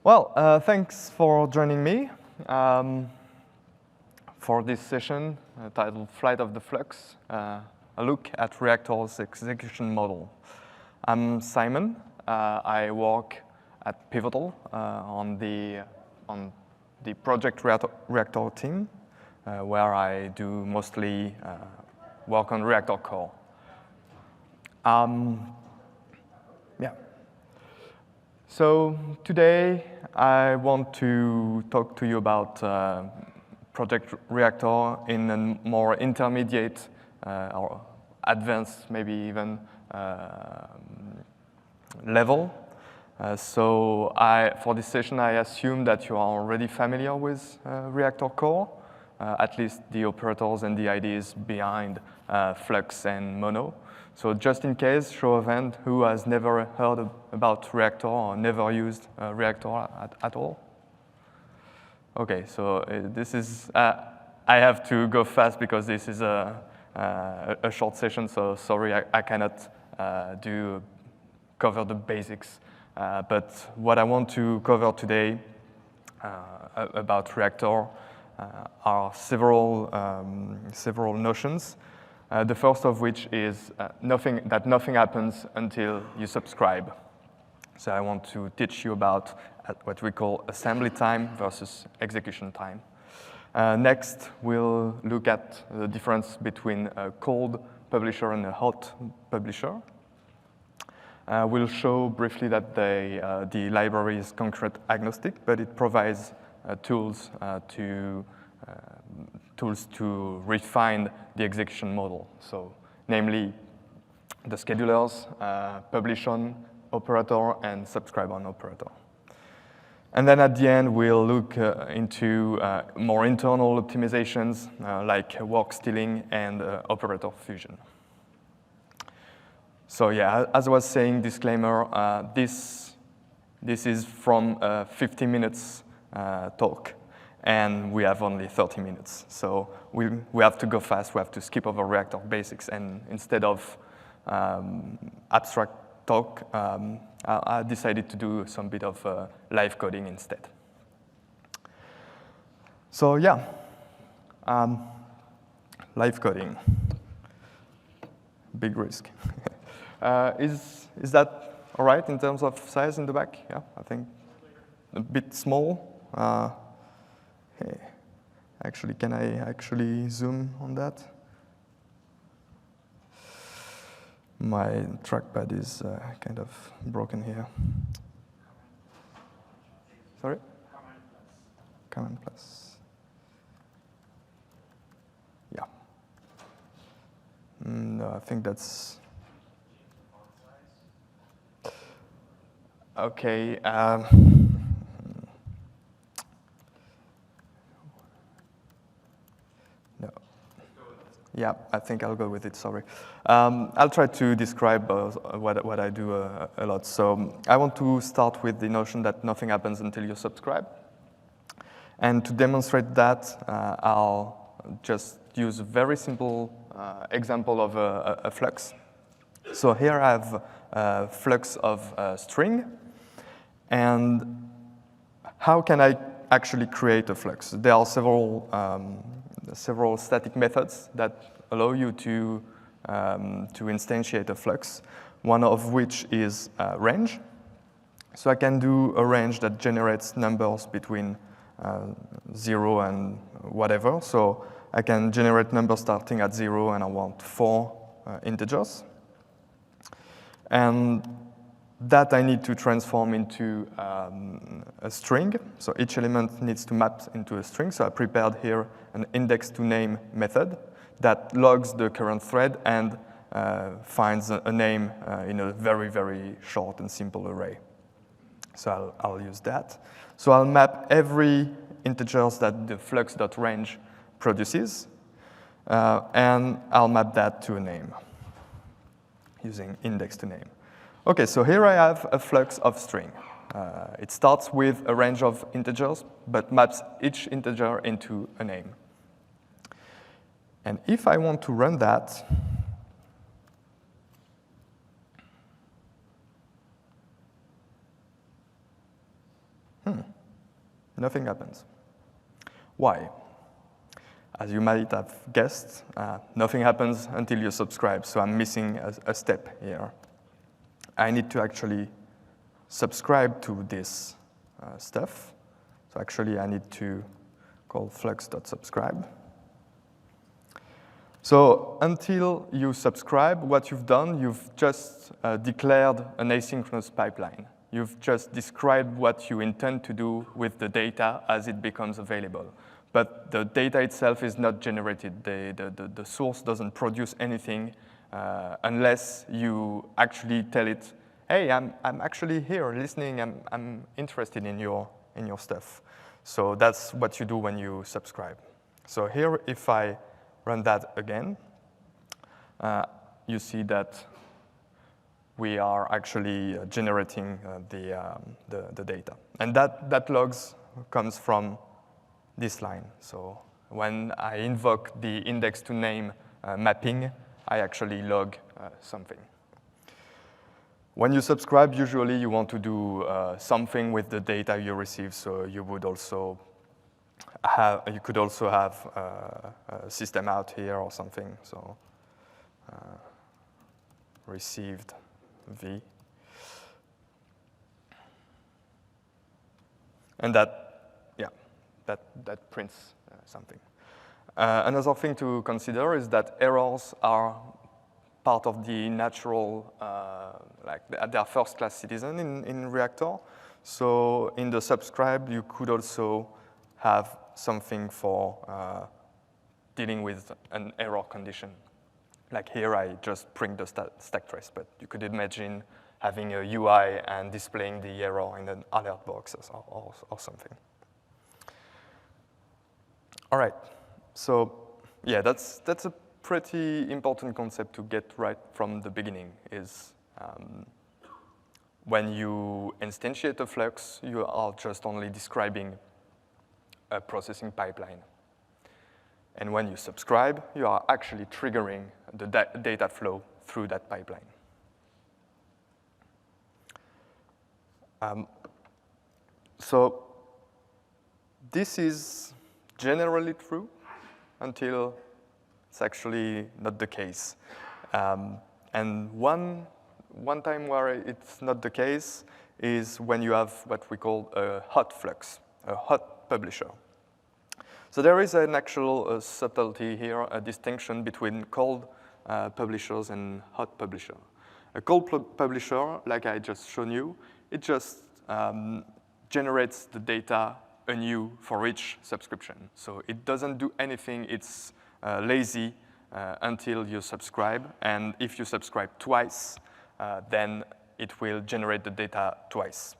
Well, thanks for joining me for this session titled Flight of the Flux, a look at Reactor's execution model. I'm Simon. I work at Pivotal on the project Reactor team, where I do mostly work on Reactor core. Yeah. So today I want to talk to you about Project Reactor in a more intermediate or advanced, maybe even level. For this session, I assume that you are already familiar with Reactor core, at least the operators and the ideas behind Flux and Mono. So just in case, show of hand, who has never heard about Reactor or never used Reactor at all? Okay, so this is, I have to go fast because this is a short session, so sorry, I cannot cover the basics. But what I want to cover today about Reactor are several notions. The first of which is that nothing happens until you subscribe. So I want to teach you about what we call assembly time versus execution time. Next, we'll look at the difference between a cold publisher and a hot publisher. We'll show briefly that the library is concurrent agnostic, but it provides tools to refine the execution model. So, namely, the schedulers, publish on operator, and subscribe on operator. And then at the end, we'll look into more internal optimizations like work stealing and operative fusion. So yeah, as I was saying, disclaimer, this is from a 50 minutes talk. And we have only 30 minutes. So we have to go fast. We have to skip over Reactor basics. And instead of abstract talk, I decided to do some bit of live coding instead. So yeah, live coding, big risk. Is that all right in terms of size in the back? Yeah, I think a bit small. Hey, actually, can I actually zoom on that? My trackpad is kind of broken here. Sorry? Command plus. Yeah. No, I think that's okay. Yeah, I think I'll go with it, sorry. I'll try to describe what I do a lot. So I want to start with the notion that nothing happens until you subscribe. And to demonstrate that, I'll just use a very simple example of a flux. So here I have a flux of a string. And how can I actually create a flux? There are several static methods that allow you to instantiate a flux, one of which is range. So I can do a range that generates numbers between 0 and whatever. So I can generate numbers starting at 0, and I want 4 integers. And that I need to transform into a string. So each element needs to map into a string. So I prepared here an index-to-name method that logs the current thread and finds a name in a very, very short and simple array. So I'll use that. So I'll map every integers that the flux.range produces, and I'll map that to a name using index-to-name. Okay, so here I have a flux of string. It starts with a range of integers, but maps each integer into a name. And if I want to run that, nothing happens. Why? As you might have guessed, nothing happens until you subscribe, so I'm missing a step here. I need to actually subscribe to this stuff. So actually, I need to call flux.subscribe. So until you subscribe, what you've done, you've just declared an asynchronous pipeline. You've just described what you intend to do with the data as it becomes available. But the data itself is not generated. The source doesn't produce anything unless you actually tell it, hey, I'm actually here listening, I'm interested in your stuff. So that's what you do when you subscribe. So here, if I run that again, you see that we are actually generating the data. And that logs comes from this line. So when I invoke the index to name mapping, I actually log something. When you subscribe, usually you want to do something with the data you receive. So you would also you could also have a system out here or something. So received V. And that prints something. Another thing to consider is that errors are part of the natural, they are first-class citizen in Reactor. So in the subscribe, you could also have something for dealing with an error condition. Like here, I just print the stack trace, but you could imagine having a UI and displaying the error in an alert box or something. All right, so yeah, that's a pretty important concept to get right from the beginning. Is when you instantiate a Flux, you are just only describing a processing pipeline. And when you subscribe, you are actually triggering the data flow through that pipeline. So this is generally true until it's actually not the case. And one time where it's not the case is when you have what we call a hot flux, a hot publisher. So there is an actual subtlety here, a distinction between cold publishers and hot publisher. A cold publisher, like I just shown you, it just generates the data anew for each subscription. So it doesn't do anything. It's lazy until you subscribe. And if you subscribe twice, then it will generate the data twice.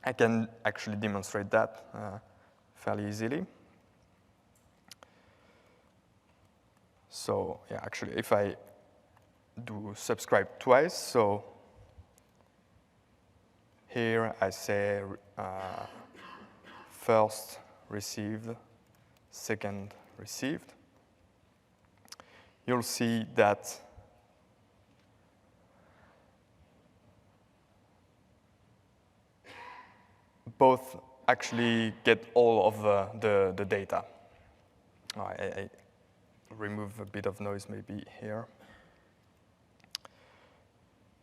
I can actually demonstrate that fairly easily. So yeah, actually, if I do subscribe twice, so here I say first received, second received. You'll see that both actually get all of the data. I remove a bit of noise maybe here.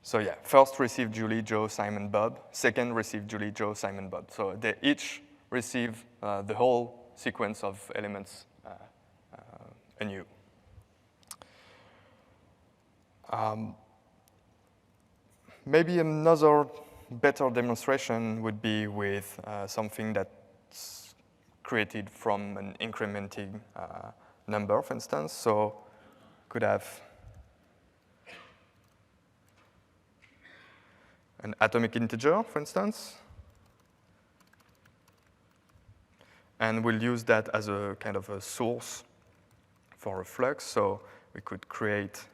So yeah, first received Julie, Joe, Simon, Bob. Second received Julie, Joe, Simon, Bob. So they each receive the whole sequence of elements anew. Maybe another better demonstration would be with something that's created from an incrementing number, for instance. So could have an atomic integer, for instance. And we'll use that as a kind of a source for a flux. So we could create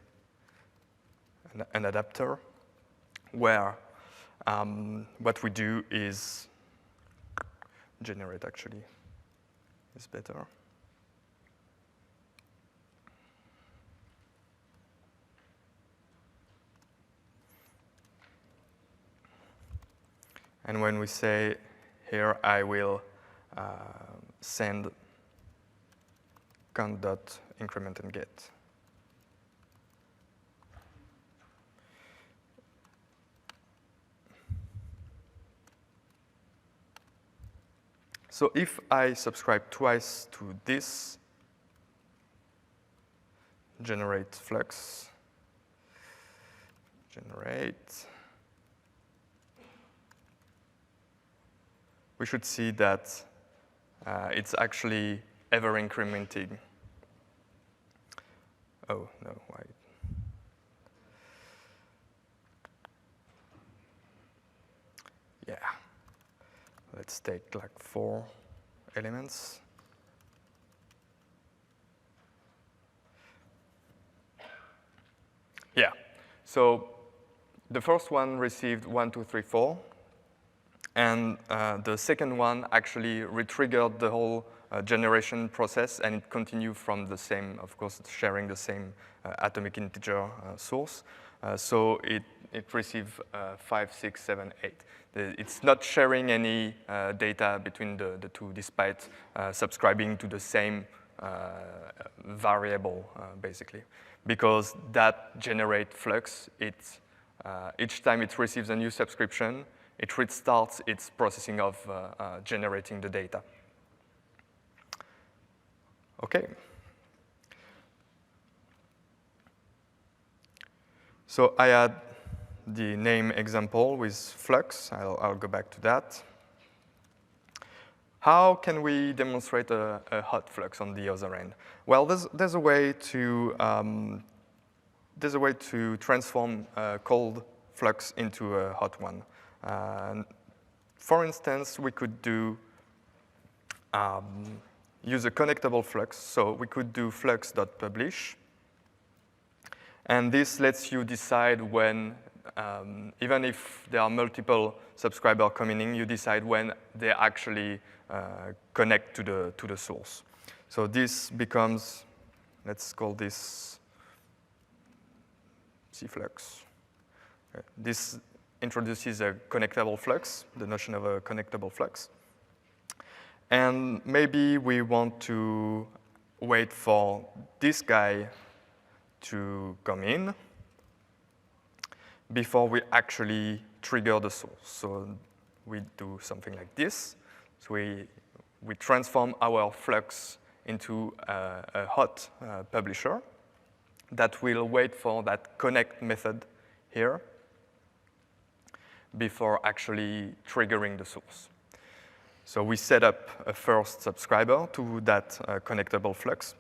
an adapter where what we do is generate, actually, is better. And when we say here, I will send count.increment and get. So if I subscribe twice to this generate flux, we should see that it's actually ever incrementing. Oh, no, why? Yeah. Let's take like 4 elements. Yeah. So the first one received 1, 2, 3, 4. And the second one actually retriggered the whole generation process, and it continued from the same, of course, sharing the same atomic integer source. So it received 5, 6, 7, 8. It's not sharing any data between the two, despite subscribing to the same variable, basically. Because that generate flux, each time it receives a new subscription, it restarts its processing of generating the data. OK. So I had the name example with flux. I'll go back to that. How can we demonstrate a hot flux on the other end? Well, there's a way to transform a cold flux into a hot one. For instance, we could do use a connectable flux. So we could do flux.publish. And this lets you decide when, even if there are multiple subscribers coming in, you decide when they actually connect to the source. So this becomes, let's call this cflux. This introduces a connectable flux, the notion of a connectable flux. And maybe we want to wait for this guy to come in before we actually trigger the source. So we do something like this. So we transform our flux into a hot publisher that will wait for that connect method here before actually triggering the source. So we set up a first subscriber to that connectable flux.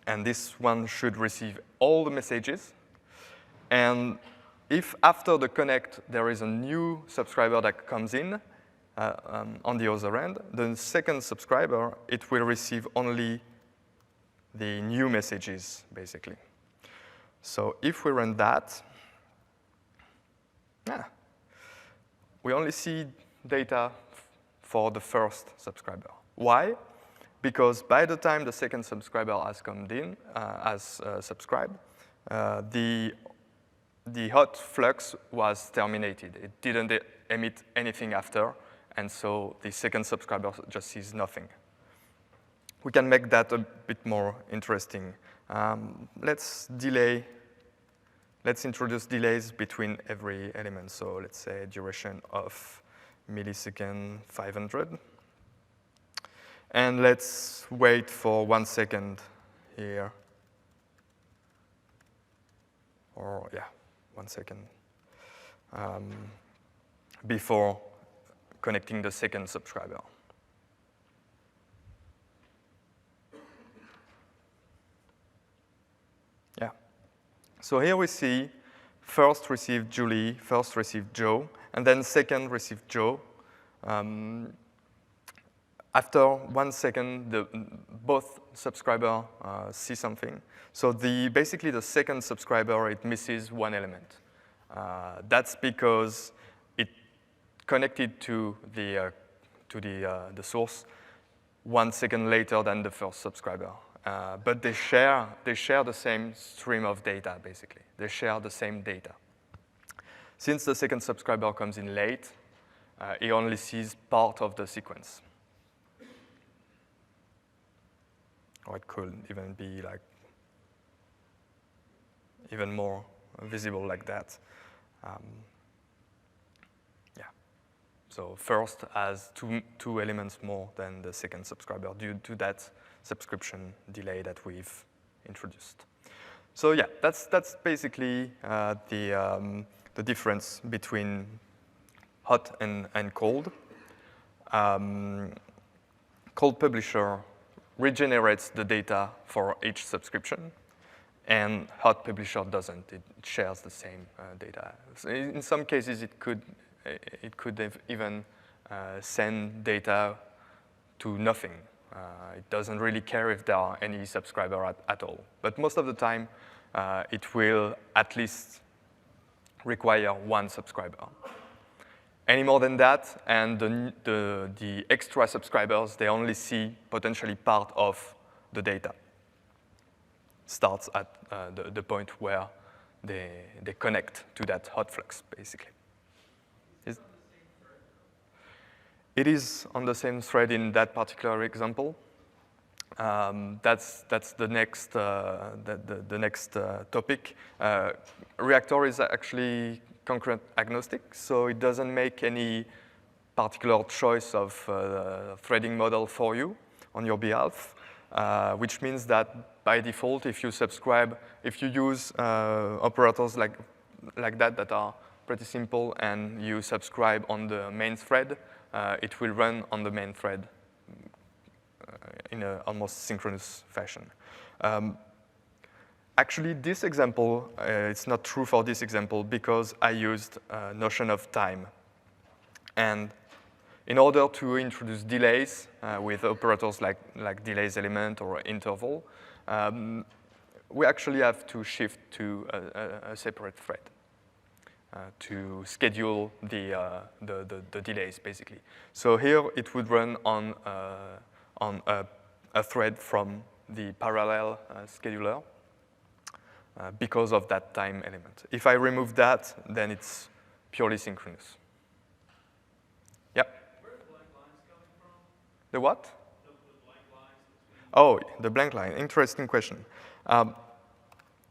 And this one should receive all the messages. And if after the connect there is a new subscriber that comes in on the other end, the second subscriber, it will receive only the new messages, basically. So if we run that, we only see data for the first subscriber. Why? Because by the time the second subscriber has come in, subscribed, the hot flux was terminated. It didn't emit anything after, and so the second subscriber just sees nothing. We can make that a bit more interesting. Let's introduce delays between every element. So let's say duration of millisecond 500. And let's wait for 1 second here. Or, yeah, 1 second before connecting the second subscriber. Yeah. So here we see first received Julie, first received Joe, and then second received Joe. After 1 second, both subscribers see something. So basically the second subscriber, it misses one element. That's because it connected to the source 1 second later than the first subscriber. But they share the same stream of data, basically. They share the same data. Since the second subscriber comes in late, he only sees part of the sequence. or it could even be like even more visible like that. Yeah. So first has two elements more than the second subscriber due to that subscription delay that we've introduced. So yeah, that's basically the difference between hot and cold. Cold publisher regenerates the data for each subscription, and hot publisher doesn't. It shares the same data. So in some cases, it could even send data to nothing. It doesn't really care if there are any subscribers at all. But most of the time, it will at least require one subscriber. Any more than that, and the extra subscribers, they only see potentially part of the data. Starts at the point where they connect to that hot flux, basically. It is on the same thread in that particular example. That's the next topic. Reactor is actually concurrent agnostic, so it doesn't make any particular choice of threading model for you on your behalf, which means that by default, if you subscribe, if you use operators like that are pretty simple, and you subscribe on the main thread, it will run on the main thread in an almost synchronous fashion. Actually, this example, it's not true for this example because I used a notion of time. And in order to introduce delays with operators like delays element or interval, we actually have to shift to a separate thread to schedule the delays, basically. So here it would run on a thread from the parallel scheduler because of that time element. If I remove that, then it's purely synchronous. Yeah? Where are the blank lines coming from? The what? The blank lines between... Oh, the blank line. Interesting question.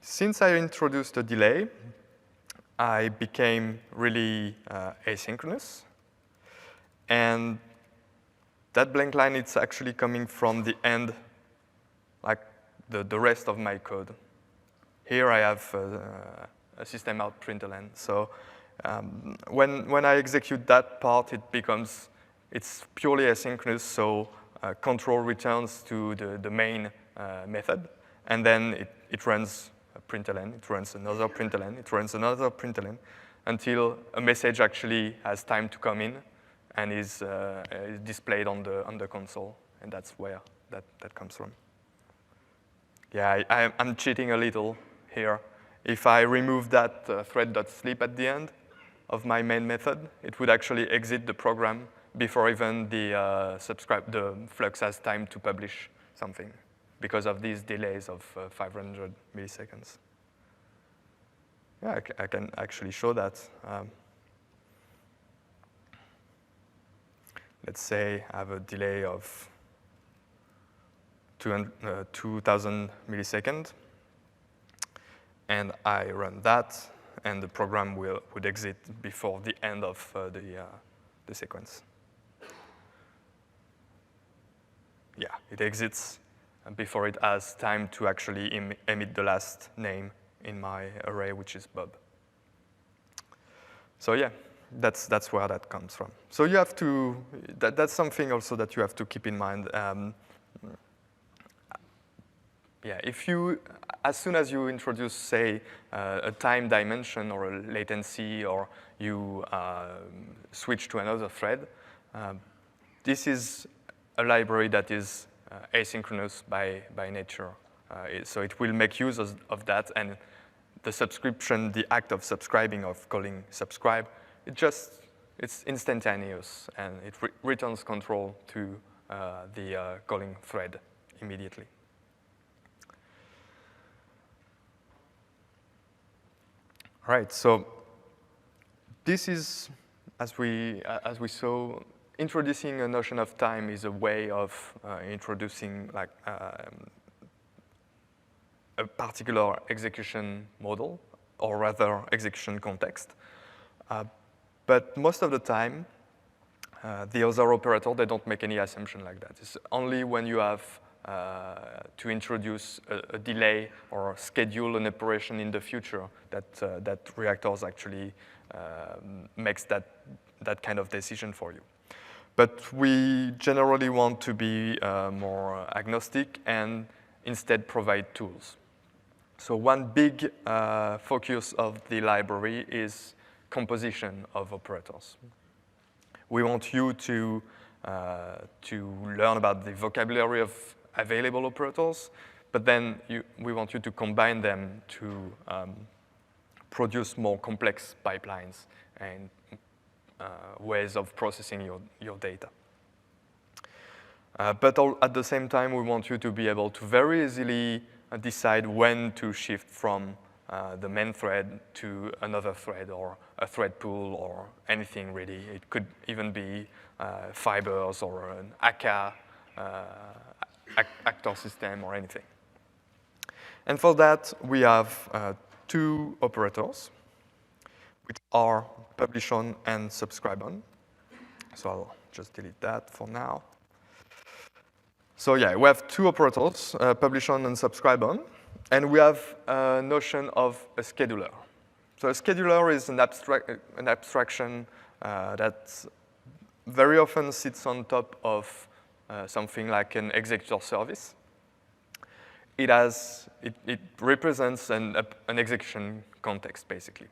Since I introduced a delay, I became really asynchronous. And that blank line, it's actually coming from the end, like the rest of my code. Here I have a system out println. So when I execute that part, it's purely asynchronous. So control returns to the main method, and then it runs a println, it runs another println, it runs another println, until a message actually has time to come in and is displayed on the console, and that's where that comes from. Yeah, I'm cheating a little here. If I remove that thread.sleep at the end of my main method, it would actually exit the program before even the Flux has time to publish something because of these delays of 500 milliseconds. Yeah, I can actually show that. Let's say I have a delay of 2,000 milliseconds, and I run that, and the program would exit before the end of the sequence. Yeah, it exits before it has time to actually emit the last name in my array, which is Bob. So yeah, that's where that comes from. So you have to, that's something also that you have to keep in mind. Yeah, if you, as soon as you introduce, say, a time dimension or a latency, or you switch to another thread, this is a library that is asynchronous by nature. So it will make use of that, and the subscription, the act of subscribing, of calling subscribe, it's instantaneous, and it returns control to the calling thread immediately. All right, so this is, as we saw, introducing a notion of time is a way of introducing like a particular execution model, or rather execution context. But most of the time, the other operator, they don't make any assumption like that. It's only when you have to introduce a delay or schedule an operation in the future that reactors actually makes that kind of decision for you. But we generally want to be more agnostic and instead provide tools. So one big focus of the library is composition of operators. We want you to learn about the vocabulary of available operators, but then we want you to combine them to produce more complex pipelines and ways of processing your data. But at the same time, we want you to be able to very easily decide when to shift from the main thread to another thread or a thread pool or anything really. It could even be fibers or an ACA actor system or anything. And for that, we have two operators, which are publish on and subscribe on. So I'll just delete that for now. So yeah, we have two operators, publish on and subscribe on. And we have a notion of a scheduler. So a scheduler is an abstraction that very often sits on top of something like an executor service. It represents an execution context, basically.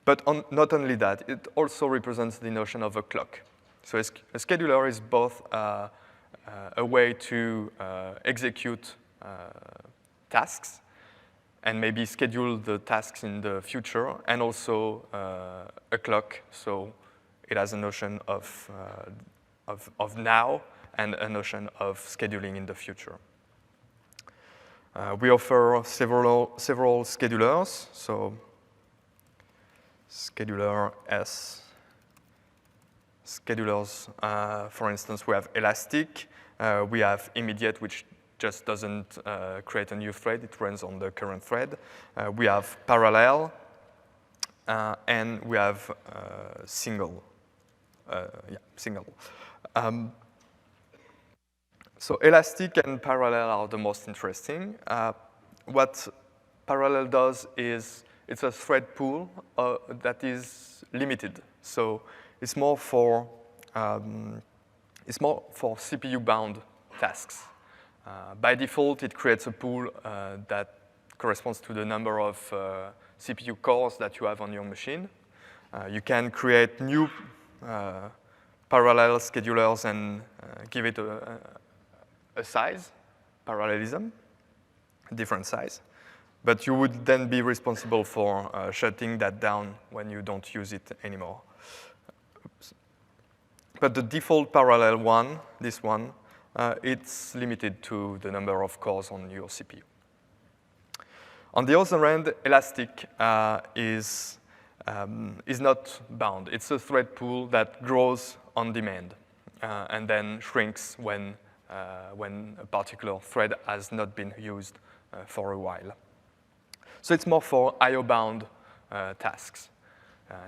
But not only that, it also represents the notion of a clock. So a scheduler is both a way to execute tasks and maybe schedule the tasks in the future, and also a clock. So it has a notion of now and a notion of scheduling in the future. We offer several schedulers. So scheduler S. Schedulers, for instance, we have Elastic. We have Immediate, which just doesn't create a new thread. It runs on the current thread. We have Parallel, and we have Single. Single. So Elastic and Parallel are the most interesting. What Parallel does is it's a thread pool that is limited. So it's more for CPU-bound tasks. By default, it creates a pool that corresponds to the number of CPU cores that you have on your machine. You can create new parallel schedulers and give it a size, parallelism, a different size. But you would then be responsible for shutting that down when you don't use it anymore. Oops. But the default parallel one, this one, it's limited to the number of cores on your CPU. On the other end, Elastic is not bound. It's a thread pool that grows on demand and then shrinks when a particular thread has not been used for a while. So it's more for IO-bound tasks.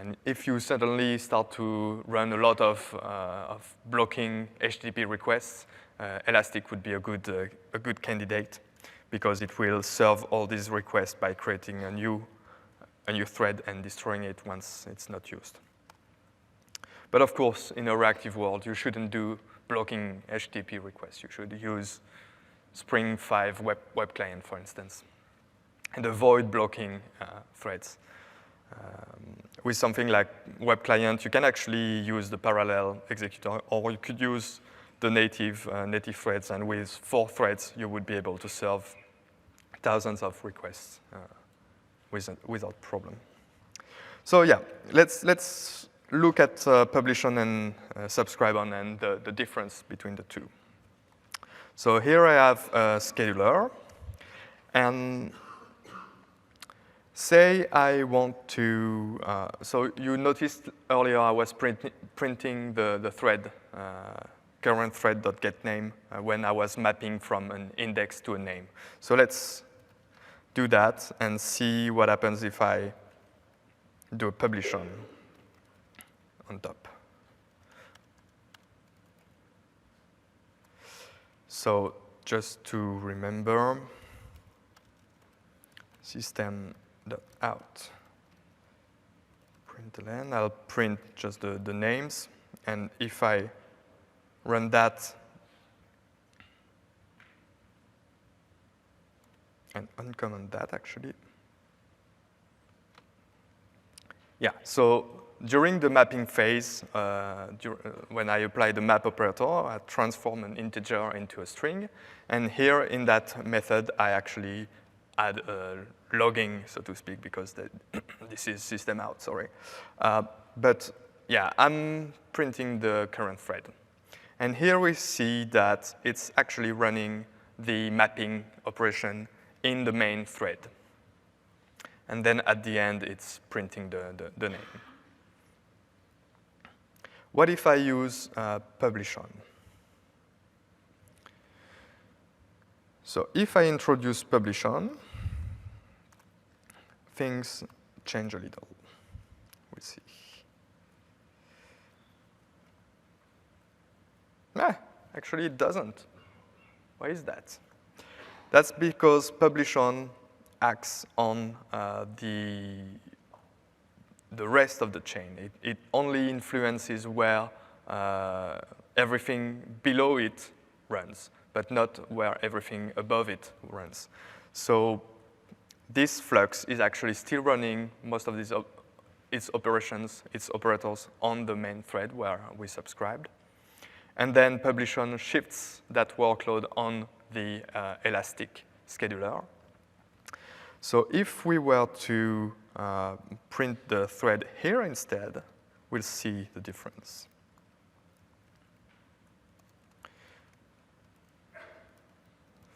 And if you suddenly start to run a lot of blocking HTTP requests, Elastic would be a good candidate because it will serve all these requests by creating a new thread and destroying it once it's not used. But of course, in a reactive world, you shouldn't do blocking HTTP requests. You should use Spring 5 web client, for instance, and avoid blocking threads. With something like web client, you can actually use the parallel executor, or you could use the native threads, and with 4 threads, you would be able to serve thousands of requests without problem. So yeah, let's look at publish on and subscribe on and the difference between the two. So here I have a scheduler, and say I want to, so you noticed earlier I was printing the thread, current thread.getName, when I was mapping from an index to a name. So let's do that and see what happens if I do a publish on top. So just to remember, system.out println, I'll print just the names, and if I run that and uncomment that actually. Yeah, so during the mapping phase, when I apply the map operator, I transform an integer into a string. And here in that method, I actually add a logging, so to speak, because this is system out, sorry. But yeah, I'm printing the current thread. And here we see that it's actually running the mapping operation in the main thread. And then at the end, it's printing the name. What if I use publish on? So if I introduce publish on, things change a little. We'll see. Actually, it doesn't. Why is that? That's because publish on acts on the rest of the chain. It only influences where everything below it runs, but not where everything above it runs. So this flux is actually still running most of its operations, its operators on the main thread where we subscribed. And then publish on shifts that workload on the Elastic scheduler. So if we were to print the thread here instead, we'll see the difference.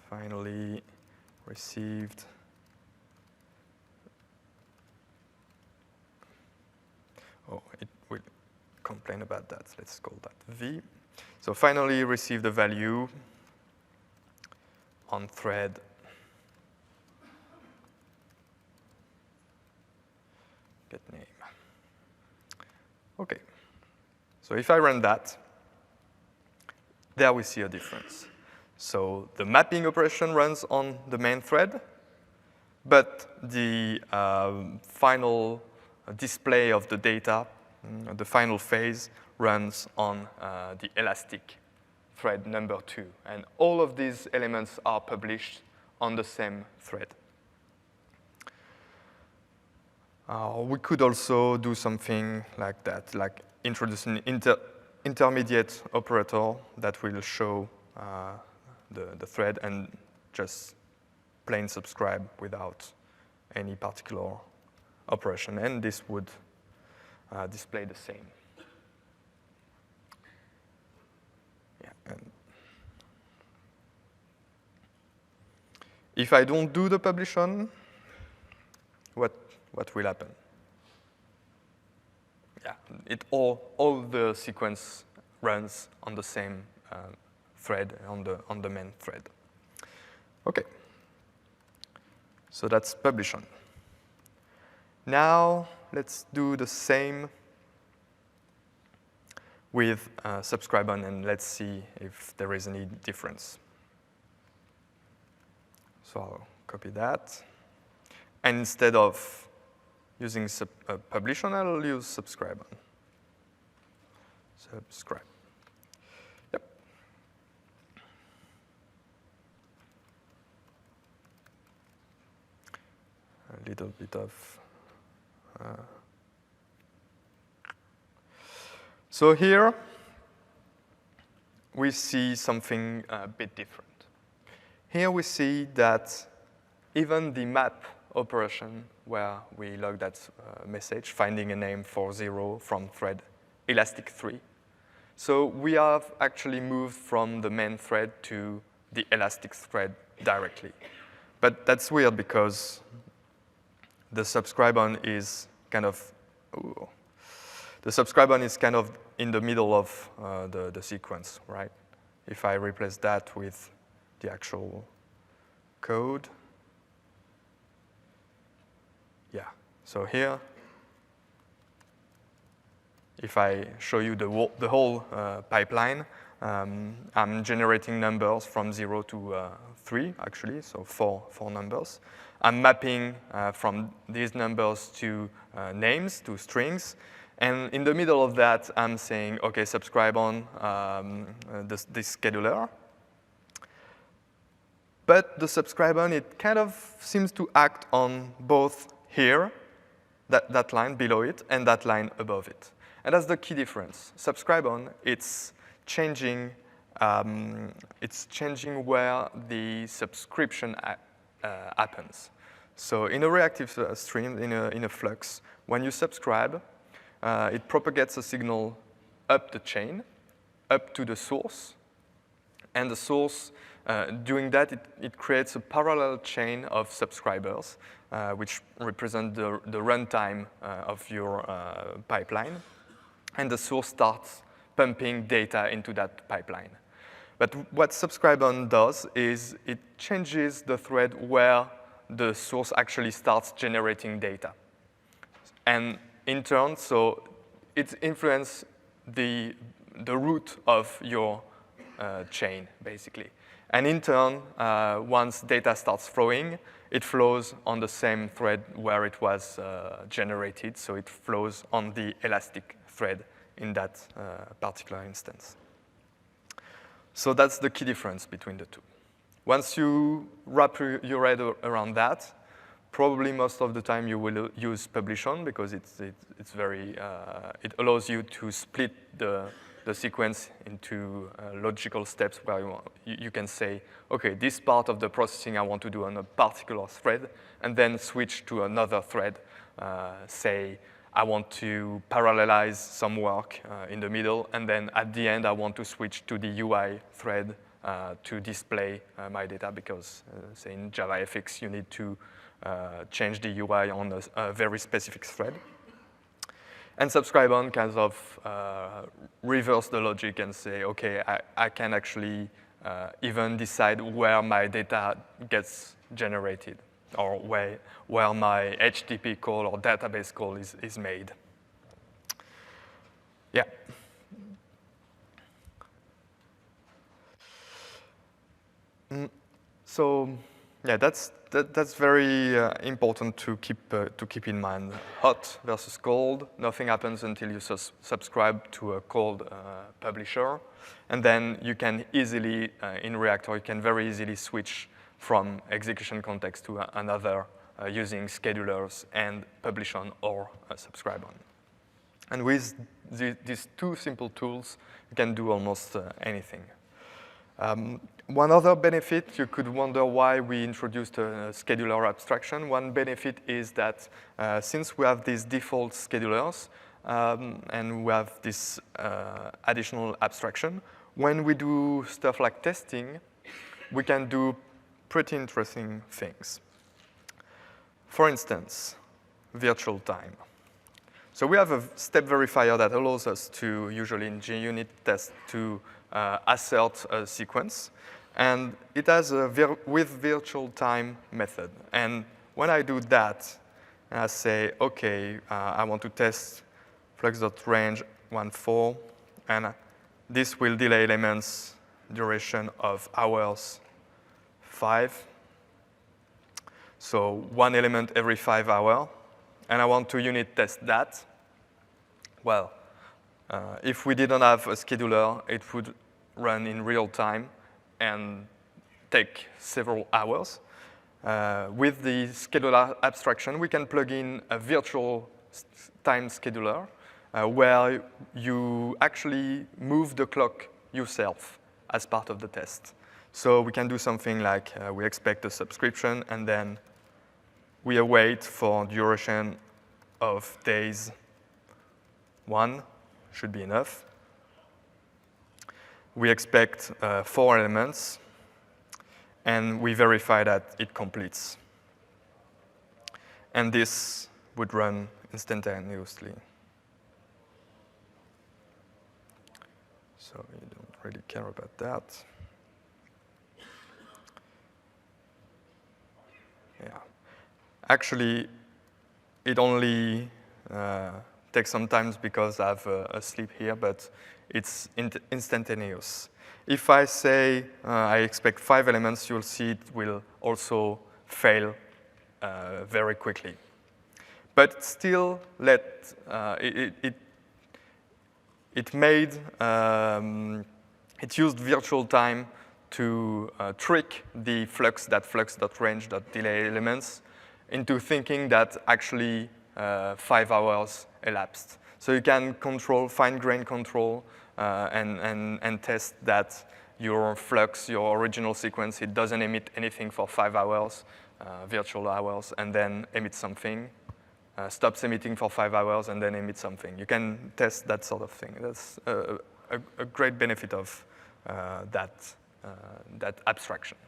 Finally received. Oh, it will complain about that. Let's call that V. So finally received the value on thread get name. OK. So if I run that, there we see a difference. So the mapping operation runs on the main thread, but the final display of the data, the final phase, runs on the Elastic thread number 2. And all of these elements are published on the same thread. We could also do something like that, like introduce an intermediate operator that will show the thread and just plain subscribe without any particular operation. And this would display the same. Yeah, and if I don't do the publish on, what will happen? Yeah, all the sequence runs on the same thread, on the main thread. OK. So that's publish on. Now let's do the same with subscribe on, and let's see if there is any difference. So I'll copy that. And instead of using publish on, I'll use subscribe on. Subscribe. Yep. A little bit of. So here we see something a bit different. Here we see that even the map operation where we log that message, finding a name for 0 from thread Elastic 3. So we have actually moved from the main thread to the Elastic thread directly. But that's weird because the subscribe on is kind of, the subscribe on is kind of in the middle of the sequence, right? If I replace that with the actual code, yeah. So here, if I show you the whole pipeline, I'm generating numbers from 0 to 3, actually, so four numbers. I'm mapping from these numbers to names, to strings. And in the middle of that, I'm saying, OK, subscribe on this scheduler. But the subscribe on, it kind of seems to act on both here, that line below it, and that line above it. And that's the key difference. Subscribe on, it's changing where the subscription happens. So in a reactive stream, in a flux, when you subscribe, it propagates a signal up the chain, up to the source. And the source, doing that, it creates a parallel chain of subscribers, which represent the runtime of your pipeline. And the source starts pumping data into that pipeline. But what subscribe on does is it changes the thread where the source actually starts generating data. And in turn, so it influences the root of your chain, basically. And in turn, once data starts flowing, it flows on the same thread where it was generated, so it flows on the elastic thread in that particular instance. So that's the key difference between the two. Once you wrap your head around that, probably most of the time you will use publish on because it allows you to split the sequence into logical steps where you can say, OK, this part of the processing I want to do on a particular thread, and then switch to another thread. Say, I want to parallelize some work in the middle, and then at the end I want to switch to the UI thread to display my data because, say, in JavaFX, you need to change the UI on a very specific thread. And subscribe on kind of reverse the logic and say, OK, I can actually even decide where my data gets generated or where my HTTP call or database call is made. Yeah. So yeah, that's very important to keep in mind. Hot versus cold. Nothing happens until you subscribe to a cold publisher, and then you can easily in Reactor you can very easily switch from execution context to another using schedulers and publish on or subscribe on. And with these two simple tools, you can do almost anything. One other benefit, you could wonder why we introduced a scheduler abstraction. One benefit is that since we have these default schedulers and we have this additional abstraction, when we do stuff like testing, we can do pretty interesting things. For instance, virtual time. So we have a step verifier that allows us to, usually in JUnit test, to assert a sequence. And it has a with virtual time method. And when I do that, I say, OK, I want to test flux.range 1.4. And this will delay elements duration of hours 5. So one element every 5 hours. And I want to unit test that. Well, if we didn't have a scheduler, it would run in real time and take several hours. With the scheduler abstraction, we can plug in a virtual time scheduler where you actually move the clock yourself as part of the test. So we can do something like we expect a subscription, and then we await for duration of days 1, should be enough. We expect 4 elements, and we verify that it completes. And this would run instantaneously. So you don't really care about that. Yeah. Actually, it only takes some time because I have a sleep here, but it's instantaneous. If I say I expect 5 elements, you'll see it will also fail very quickly. But still, it used virtual time to trick the flux.range.delay elements into thinking that actually 5 hours elapsed. So you can control, fine-grained control, and test that your flux, your original sequence, it doesn't emit anything for 5 hours, virtual hours, and then emit something, stops emitting for 5 hours, and then emit something. You can test that sort of thing. That's a great benefit of that abstraction.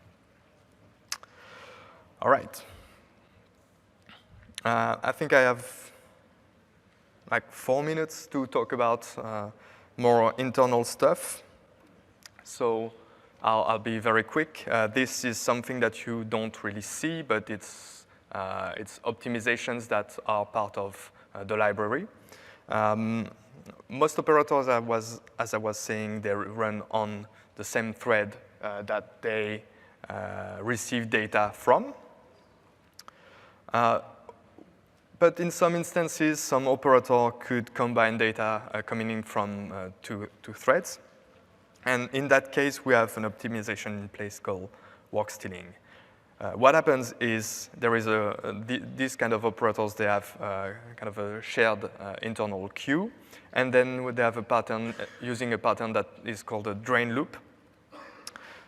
All right. I think I have like 4 minutes to talk about more internal stuff. So I'll be very quick. This is something that you don't really see, but it's optimizations that are part of the library. Most operators, as I was saying, they run on the same thread that they receive data from. But in some instances, some operator could combine data coming in from two threads. And in that case, we have an optimization in place called work stealing. What happens is there is these kind of operators, they have kind of a shared internal queue. And then they have a pattern using a pattern that is called a drain loop.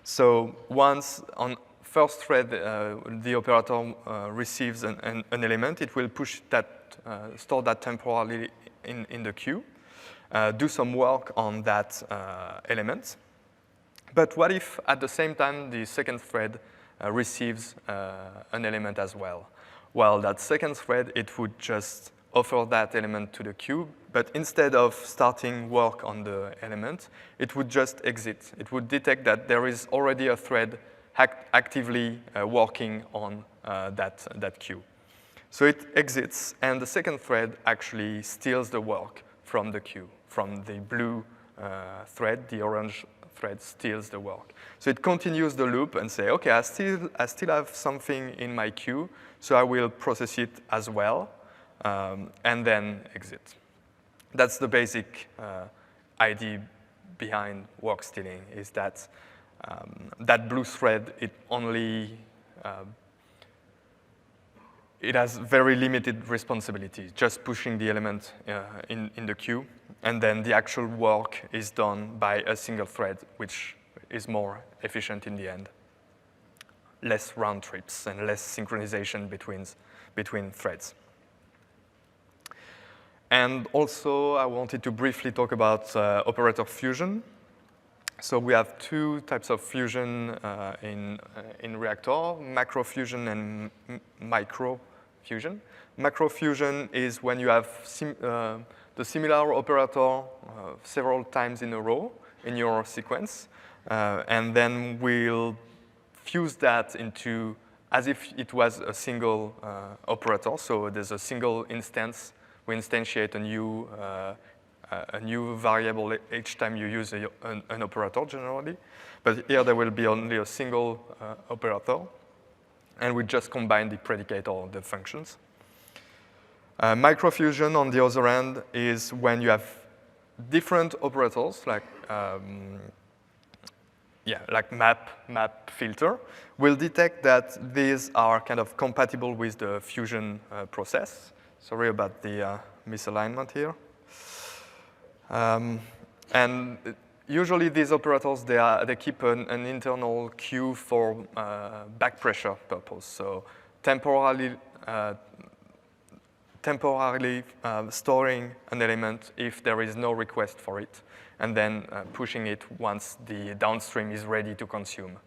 So once on first thread, the operator receives an element, it will push that, store that temporarily in the queue, do some work on that element. But what if at the same time the second thread receives an element as well? Well, that second thread, it would just offer that element to the queue, but instead of starting work on the element, it would just exit. It would detect that there is already a thread actively working on that queue. So it exits, and the second thread actually steals the work from the queue. From the blue thread, the orange thread steals the work. So it continues the loop and say, okay, I still have something in my queue, so I will process it as well, and then exit. That's the basic idea behind work stealing, is that that blue thread, it has very limited responsibility, just pushing the element in the queue, and then the actual work is done by a single thread, which is more efficient in the end. Less round trips and less synchronization between threads. And also, I wanted to briefly talk about Operative Fusion. So we have 2 types of fusion in Reactor, macro fusion and micro fusion. Macro fusion is when you have the similar operator several times in a row in your sequence, and then we'll fuse that into as if it was a single operator. So there's a single instance. We instantiate a new variable each time you use an operator generally. But here there will be only a single operator. And we just combine the predicate or the functions. Microfusion, on the other end, is when you have different operators, like map, filter, will detect that these are kind of compatible with the fusion process. Sorry about the misalignment here. And usually these operators, they keep an internal queue for back pressure purpose. So temporarily storing an element if there is no request for it, and then pushing it once the downstream is ready to consume.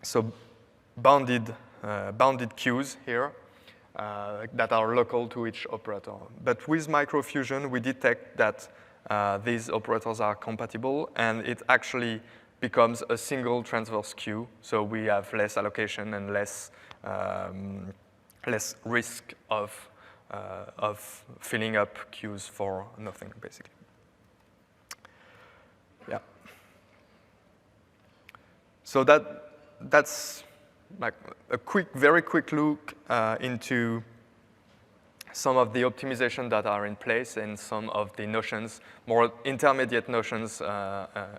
So bounded queues here that are local to each operator. But with microfusion, we detect that these operators are compatible, and it actually becomes a single transverse queue. So we have less allocation and less less risk of filling up queues for nothing, basically. Yeah. So that's like a very quick look into some of the optimization that are in place and some of the notions, more intermediate notions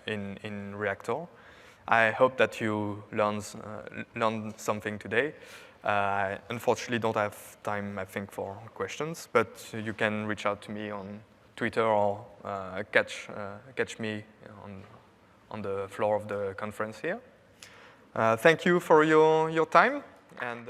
in Reactor. I hope that you learned something today. I unfortunately don't have time, I think, for questions, but you can reach out to me on Twitter or catch me on the floor of the conference here. Thank you for your time. And